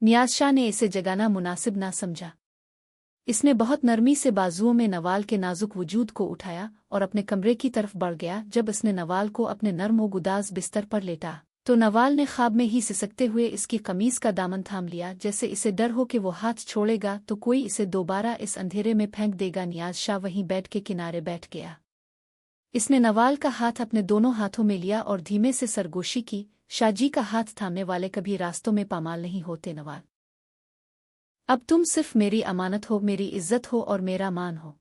नियाज शाह ने इसे जगाना मुनासिब ना समझा। इसने बहुत नरमी से बाजुओं में नवाल के नाजुक वजूद को उठाया और अपने कमरे की तरफ बढ़ गया। जब इसने नवाल को अपने नर्म व गुदाज बिस्तर पर लेटा तो नवाल ने ख्वाब में ही सिसकते हुए इसकी कमीज का दामन थाम लिया, जैसे इसे डर हो कि वो हाथ छोड़ेगा तो कोई इसे दोबारा इस अंधेरे में फेंक देगा। नियाज शाह वहीं बेड के किनारे बैठ गया। इसने नवाल का हाथ अपने दोनों हाथों में लिया और धीमे से सरगोशी की, शाहजी का हाथ थामने वाले कभी रास्तों में पामाल नहीं होते नवाल। अब तुम सिर्फ मेरी अमानत हो, मेरी इज्जत हो और मेरा मान हो।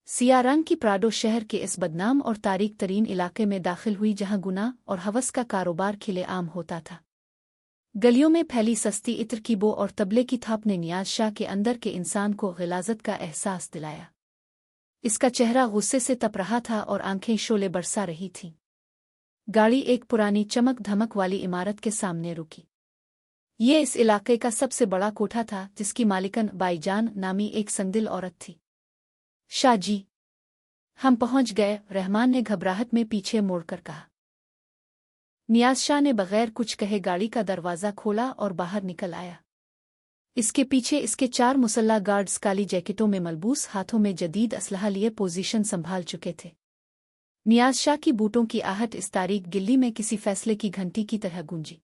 सिया रंग की प्राडो शहर के इस बदनाम और तारीक तरीन इलाके में दाखिल हुई जहां गुनाह और हवस का कारोबार खिले आम होता था। गलियों में फैली सस्ती इत्र की बो और तबले की थाप ने नियाज शाह के अंदर के इंसान को गिलाजत का एहसास दिलाया। इसका चेहरा गुस्से से तप रहा था और आंखें शोले बरसा रही थीं। गाड़ी एक पुरानी चमक धमक वाली इमारत के सामने रुकी। ये इस इलाके का सबसे बड़ा कोठा था, जिसकी मालिकन बाईजान नामी एक संगदिल औरत थी। शाहजी, हम पहुंच गए, रहमान ने घबराहट में पीछे मोड़कर कहा। नियाज शाह ने बगैर कुछ कहे गाड़ी का दरवाज़ा खोला और बाहर निकल आया। इसके पीछे इसके 4 मुसल्ला गार्ड्स काली जैकेटों में मलबूस, हाथों में जदीद असलहा लिए पोजीशन संभाल चुके थे। नियाज शाह की बूटों की आहट इस तारीक गिल्ली में किसी फैसले की घंटी की तरह गूंजी।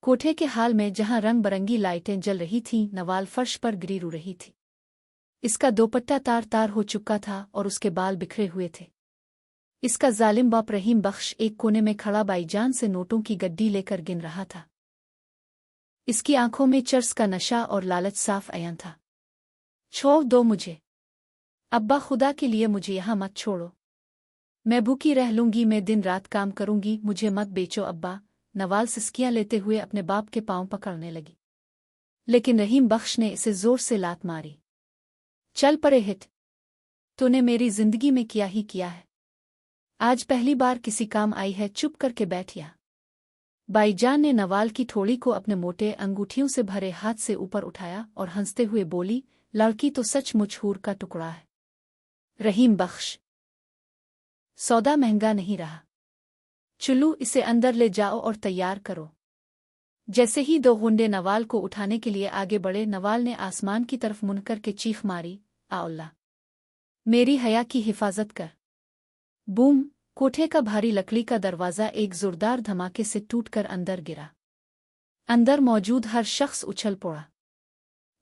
कोठे के हाल में जहां रंग बरंगी लाइटें जल रही थीं, नवाल फर्श पर गिरी रू रही थी। इसका दोपट्टा तार तार हो चुका था और उसके बाल बिखरे हुए थे। इसका जालिम बाप रहीम बख्श एक कोने में खड़ा बाईजान से नोटों की गड्डी लेकर गिन रहा था। इसकी आंखों में चर्स का नशा और लालच साफ अयं था। छोड़ दो मुझे अब्बा, खुदा के लिए मुझे यहाँ मत छोड़ो। मैं भूखी रह लूंगी, मैं दिन रात काम करूंगी, मुझे मत बेचो अब्बा। नवाल सिसकियां लेते हुए अपने बाप के पांव पकड़ने लगी, लेकिन रहीम बख्श ने इसे जोर से लात मारी। चल परे हिट, तूने मेरी जिंदगी में किया ही किया है, आज पहली बार किसी काम आई है, चुप करके बैठ या। बाईजान ने नवाल की थोड़ी को अपने मोटे अंगूठियों से भरे हाथ से ऊपर उठाया और हंसते हुए बोली, लड़की तो सचमुच हूर का टुकड़ा है। रहीम बख्श, सौदा महंगा नहीं रहा, चुल्लू इसे अंदर ले जाओ और तैयार करो। जैसे ही 2 गुंडे नवाल को उठाने के लिए आगे बढ़े, नवाल ने आसमान की तरफ मुनकर के चीख मारी, आ अल्लाह, मेरी हया की हिफाजत कर। बूम! कोठे का भारी लकड़ी का दरवाज़ा एक जोरदार धमाके से टूटकर अंदर गिरा। अंदर मौजूद हर शख्स उछल पड़ा।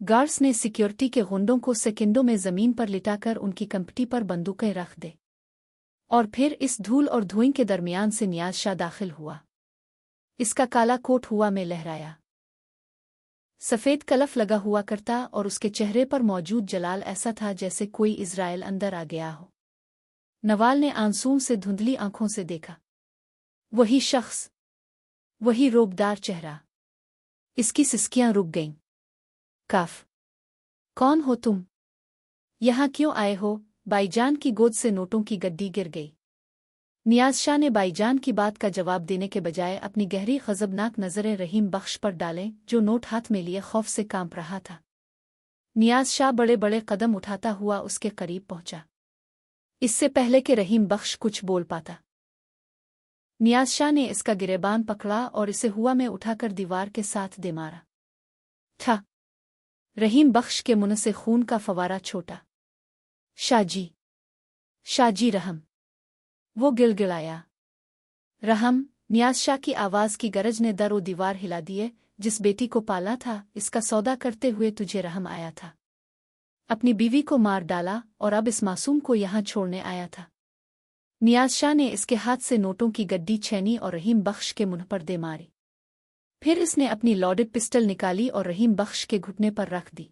गार्ड्स ने सिक्योरिटी के गुंडों को सेकंडों में जमीन पर लिटाकर उनकी कंपटी पर बंदूकें रख दे। और फिर इस धूल और धुएं के दरमियान से नियाज शाह दाखिल हुआ। इसका काला कोट हुआ में लहराया, सफ़ेद कलफ लगा हुआ करता और उसके चेहरे पर मौजूद जलाल ऐसा था जैसे कोई इज़राइल अंदर आ गया हो। नवाल ने आंसुओं से धुंधली आंखों से देखा। वही शख्स, वही रोबदार चेहरा। इसकी सिसकियां रुक गईं। काफ, कौन हो तुम? यहाँ क्यों आए हो? बाईजान की गोद से नोटों की गड्डी गिर गई। नियाज शाह ने बाईजान की बात का जवाब देने के बजाय अपनी गहरी ग़ज़बनाक नज़रें रहीम बख्श पर डालें, जो नोट हाथ में लिए खौफ से कांप रहा था। नियाज शाह बड़े बड़े कदम उठाता हुआ उसके करीब पहुंचा, इससे पहले कि रहीम बख्श कुछ बोल पाता। नियाज शाह ने इसका गिरेबान पकड़ा और इसे हुआ में उठाकर दीवार के साथ दे मारा। था रहीम बख्श के मुंह से खून का फवारा छोटा। शाहजी, शाहजी रहम, वो गिड़गिड़ाया। रहम! नियाज शाह की आवाज़ की गरज ने दर व दीवार हिला दिए। जिस बेटी को पाला था, इसका सौदा करते हुए तुझे रहम आया था। अपनी बीवी को मार डाला और अब इस मासूम को यहाँ छोड़ने आया था। नियाज शाह ने इसके हाथ से नोटों की गड्डी छीनी और रहीम बख्श के मुंह पर दे मारी। फिर इसने अपनी लॉडेड पिस्टल निकाली और रहीम बख्श के घुटने पर रख दी।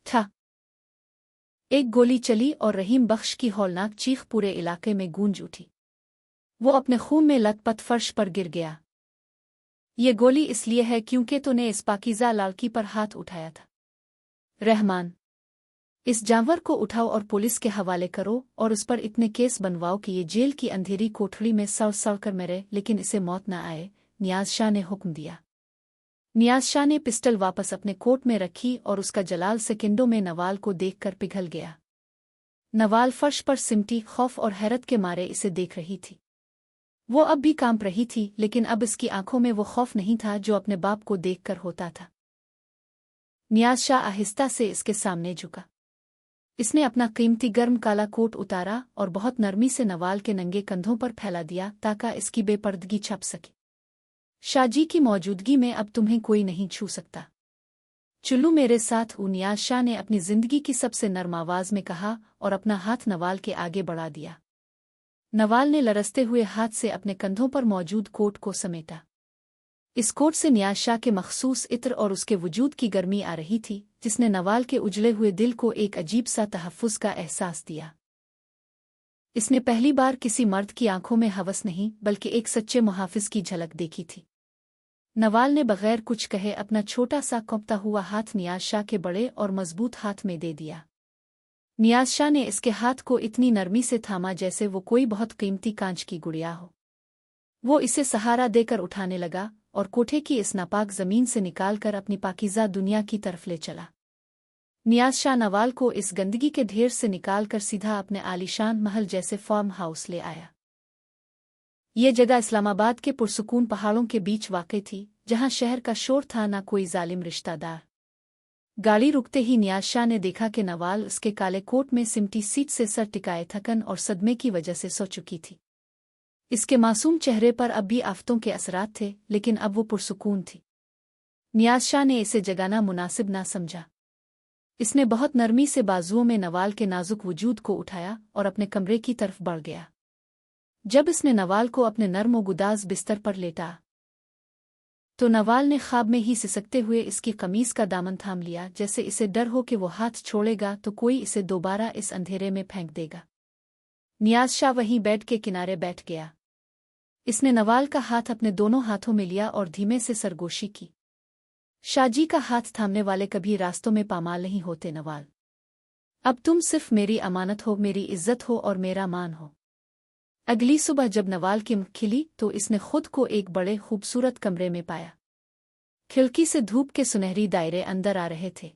था एक गोली चली और रहीम बख्श की हौलनाक चीख पूरे इलाके में गूंज उठी। वो अपने खून में लथपथ फर्श पर गिर गया। ये गोली इसलिए है क्योंकि तूने इस पाकीज़ा लड़की पर हाथ उठाया था। रहमान, इस जानवर को उठाओ और पुलिस के हवाले करो और उस पर इतने केस बनवाओ कि ये जेल की अंधेरी कोठरी में सड़ सड़ कर मरे, लेकिन इसे मौत न आए। नियाज शाह ने हुक्म दिया। नियाज शाह ने पिस्टल वापस अपने कोट में रखी और उसका जलाल सेकंडों में नवाल को देखकर पिघल गया। नवाल फर्श पर सिमटी खौफ और हैरत के मारे इसे देख रही थी। वो अब भी कांप रही थी, लेकिन अब इसकी आंखों में वो खौफ नहीं था जो अपने बाप को देखकर होता था। नियाज शाह आहिस्ता से इसके सामने झुका। इसने अपना कीमती गर्म काला कोट उतारा और बहुत नरमी से नवाल के नंगे कंधों पर फैला दिया ताकि इसकी बेपर्दगी छप सके। शाहजी की मौजूदगी में अब तुम्हें कोई नहीं छू सकता। चुल्लू मेरे साथ। नियाज शाह ने अपनी जिंदगी की सबसे नर्म आवाज में कहा और अपना हाथ नवाल के आगे बढ़ा दिया। नवाल ने लरसते हुए हाथ से अपने कंधों पर मौजूद कोट को समेटा। इस कोट से नियाज शाह के मखसूस इत्र और उसके वजूद की गर्मी आ रही थी, जिसने नवाल के उजले हुए दिल को एक अजीब सा तहफ़्फ़ुज़ का एहसास दिया। इसने पहली बार किसी मर्द की आंखों में हवस नहीं बल्कि एक सच्चे मुहाफिज की झलक देखी थी। नवाल ने बगैर कुछ कहे अपना छोटा सा कांपता हुआ हाथ नियाज शाह के बड़े और मजबूत हाथ में दे दिया। नियाज शाह ने इसके हाथ को इतनी नरमी से थामा जैसे वो कोई बहुत कीमती कांच की गुड़िया हो। वो इसे सहारा देकर उठाने लगा और कोठे की इस नापाक जमीन से निकालकर अपनी पाकीज़ा दुनिया की तरफ ले चला। नियाज शाह नवाल को इस गंदगी के ढेर से निकालकर सीधा अपने आलीशान महल जैसे फार्म हाउस ले आया। ये जगह इस्लामाबाद के पुरसुकून पहाड़ों के बीच वाक़ई थी, जहां शहर का शोर था ना कोई जालिम रिश्तेदार। गाड़ी रुकते ही नियाज शाह ने देखा कि नवाल उसके काले कोट में सिमटी सीट से सर टिकाए थकन और सदमे की वजह से सो चुकी थी। इसके मासूम चेहरे पर अब भी आफतों के असरात थे, लेकिन अब वो पुरसुकून थी। नियाज शाह ने इसे जगाना मुनासिब ना समझा। इसने बहुत नरमी से बाजुओं में नवाल के नाजुक वजूद को उठाया और अपने कमरे की तरफ बढ़ गया। जब इसने नवाल को अपने नर्म व गुदाज बिस्तर पर लेटा तो नवाल ने ख्वाब में ही सिसकते हुए इसकी कमीज का दामन थाम लिया, जैसे इसे डर हो कि वो हाथ छोड़ेगा तो कोई इसे दोबारा इस अंधेरे में फेंक देगा। नियाज शाह वहीं बेड के किनारे बैठ गया। इसने नवाल का हाथ अपने दोनों हाथों में लिया और धीमे से सरगोशी की। शाहजी का हाथ थामने वाले कभी रास्तों में पामाल नहीं होते नवाल। अब तुम सिर्फ मेरी अमानत हो, मेरी इज्जत हो और मेरा मान हो। अगली सुबह जब नवाल की आँख खिली तो इसने खुद को एक बड़े खूबसूरत कमरे में पाया। खिड़की से धूप के सुनहरी दायरे अंदर आ रहे थे।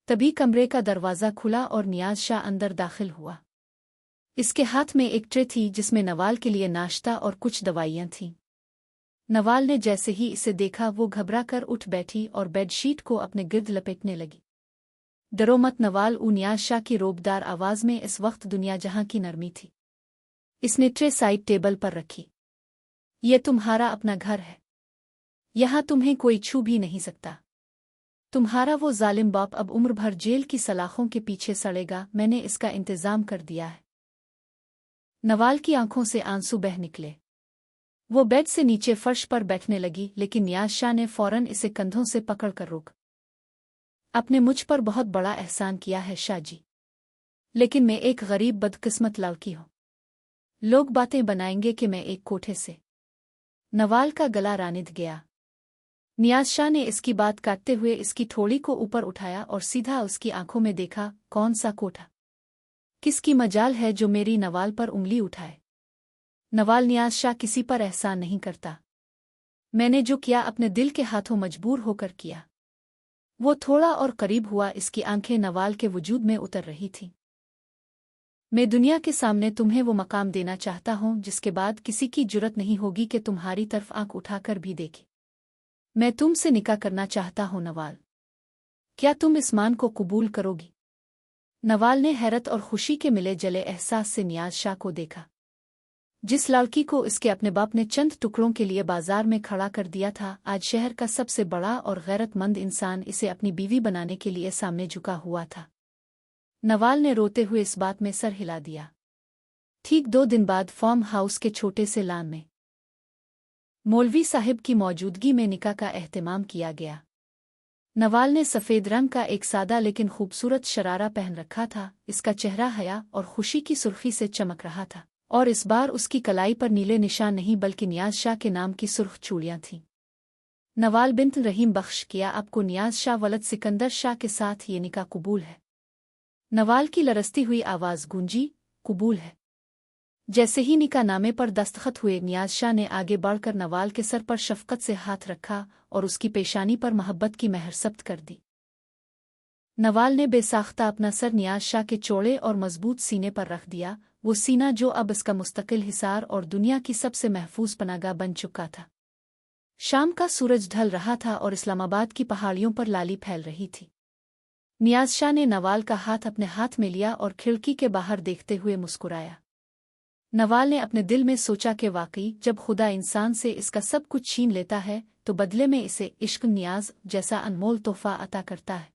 तभी कमरे का दरवाज़ा खुला और नियाज शाह अंदर दाखिल हुआ। इसके हाथ में एक ट्रे थी जिसमें नवाल के लिए नाश्ता और कुछ दवाइयाँ थीं। नवाल ने जैसे ही इसे देखा वो घबरा कर उठ बैठी और बेडशीट को अपने गिर्द लपेटने लगी। डरो मत नवाल। नियाज शाह की रोबदार आवाज़ में इस वक्त दुनिया जहां की नरमी थी। इसने ट्रे साइड टेबल पर रखी। ये तुम्हारा अपना घर है, यहां तुम्हें कोई छू भी नहीं सकता। तुम्हारा वो जालिम बाप अब उम्र भर जेल की सलाखों के पीछे सड़ेगा। मैंने इसका इंतजाम कर दिया है। नवाल की आंखों से आंसू बह निकले। वो बेड से नीचे फर्श पर बैठने लगी, लेकिन नियाज शाह ने फौरन इसे कंधों से पकड़कर रोक। आपने मुझ पर बहुत बड़ा एहसान किया है शाहजी, लेकिन मैं एक गरीब बदकिस्मत लड़की हूं। लोग बातें बनाएंगे कि मैं एक कोठे से। नवाल का गला रानिद गया। नियाज शाह ने इसकी बात काटते हुए इसकी थोड़ी को ऊपर उठाया और सीधा उसकी आंखों में देखा। कौन सा कोठा? किसकी मजाल है जो मेरी नवाल पर उंगली उठाए? नवाल, नियाज शाह किसी पर एहसान नहीं करता। मैंने जो किया अपने दिल के हाथों मजबूर होकर किया। वो थोड़ा और करीब हुआ। इसकी आंखें नवाल के वजूद में उतर रही थीं। मैं दुनिया के सामने तुम्हें वो मकाम देना चाहता हूं जिसके बाद किसी की जुर्रत नहीं होगी कि तुम्हारी तरफ आंख उठाकर भी देखे। मैं तुमसे निकाह करना चाहता हूं नवाल। क्या तुम इस मान को कबूल करोगी? नवाल ने हैरत और खुशी के मिले जले एहसास से नियाज शाह को देखा। जिस लड़की को इसके अपने बाप ने चंद टुकड़ों के लिए बाजार में खड़ा कर दिया था, आज शहर का सबसे बड़ा और गैरतमंद इंसान इसे अपनी बीवी बनाने के लिए सामने झुका हुआ था। नवाल ने रोते हुए इस बात में सर हिला दिया। ठीक 2 दिन बाद फार्म हाउस के छोटे से लान में मौलवी साहिब की मौजूदगी में निकाह का एहतमाम किया गया। नवाल ने सफ़ेद रंग का एक सादा लेकिन खूबसूरत शरारा पहन रखा था। इसका चेहरा हया और खुशी की सुर्खी से चमक रहा था, और इस बार उसकी कलाई पर नीले निशान नहीं बल्कि नियाज शाह के नाम की सुर्ख चूड़ियां थीं। नवाल बिन्त रहीम बख्श, किया आपको नियाज शाह वलद सिकंदर शाह के साथ ये निकाह कबूल है? नवाल की लरसती हुई आवाज़ गूंजी, कबूल है। जैसे ही निकाह नामे पर दस्तखत हुए, नियाज शाह ने आगे बढ़कर नवाल के सर पर शफकत से हाथ रखा और उसकी पेशानी पर मोहब्बत की मेहर सब्त कर दी। नवाल ने बेसाख्ता अपना सर नियाज शाह के चौड़े और मजबूत सीने पर रख दिया। वो सीना जो अब इसका मुस्तकिल हिसार और दुनिया की सबसे महफूज पनागाह बन चुका था। शाम का सूरज ढल रहा था और इस्लामाबाद की पहाड़ियों पर लाली फैल रही थी। नियाज शाह ने नवाल का हाथ अपने हाथ में लिया और खिड़की के बाहर देखते हुए मुस्कुराया। नवाल ने अपने दिल में सोचा कि वाकई जब खुदा इंसान से इसका सब कुछ छीन लेता है तो बदले में इसे इश्क नियाज जैसा अनमोल तोहफा अता करता है।